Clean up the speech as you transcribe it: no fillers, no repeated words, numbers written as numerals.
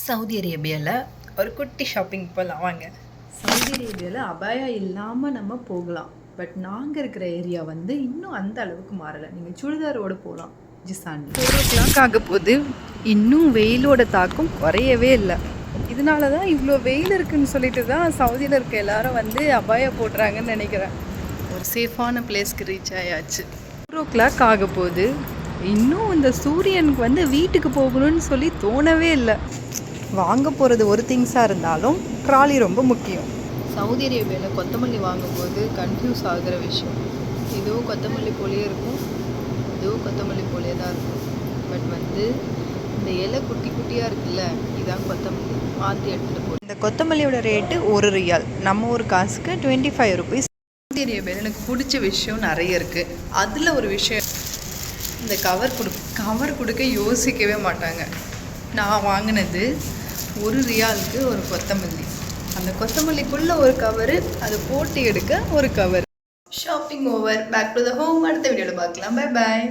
Saudi அரேபியாவில் ஒரு குட்டி ஷாப்பிங் போகலாம் வாங்க. சவுதி அரேபியாவில் அபாயா இல்லாமல் நம்ம போகலாம். பட் நாங்கள் இருக்கிற ஏரியா வந்து இன்னும் அந்த அளவுக்கு மாறலை. நீங்கள் சுடிதாரோடு போகலாம். ஜிசான் 4 o'clock ஆக போது இன்னும் வெயிலோட தாக்கம் குறையவே இல்லை. இதனால தான் இவ்வளோ வெயில் இருக்குன்னு சொல்லிட்டு தான் சவுதியில் இருக்க எல்லாரும் வந்து அபாயா போடுறாங்கன்னு நினைக்கிறேன். ஒரு சேஃபான பிளேஸ்க்கு ரீச் ஆயாச்சு. 4 o'clock ஆக போது இன்னும் இந்த சூரியனுக்கு வந்து வீட்டுக்கு போகணும்னு சொல்லி தோணவே இல்லை. வாங்க போகிறது ஒரு திங்ஸாக இருந்தாலும் ட்ராலி ரொம்ப முக்கியம். சவுதி அரேபியாவில் கொத்தமல்லி வாங்கும்போது கன்ஃபியூஸ் ஆகிற விஷயம், இதுவும் கொத்தமல்லி போலேயே இருக்கும், இதுவும் கொத்தமல்லி போலேயே தான் இருக்கும். பட் வந்து இந்த இலை குட்டி குட்டியாக இருக்குல்ல, இதான் கொத்தமல்லி. மாற்றி எடுத்துகிட்டு போகும். இந்த கொத்தமல்லியோட ரேட்டு 1 ரியால், நம்ம ஒரு காசுக்கு 25 rupees. சவுதி அரேபியாவில் எனக்கு பிடிச்ச விஷயம் நிறைய இருக்குது. அதில் ஒரு விஷயம், இந்த கவர் கொடுக்க யோசிக்கவே மாட்டாங்க. நான் வாங்கினது 1 ரியாலுக்கு ஒரு கொத்தமல்லி. அந்த கொத்தமல்லிக்குள்ளே ஒரு கவரு, அதை போட்டு எடுக்க ஒரு cover. Shopping over. Back to the home. அடுத்த வீடியோவில் பார்க்கலாம். பை பாய்.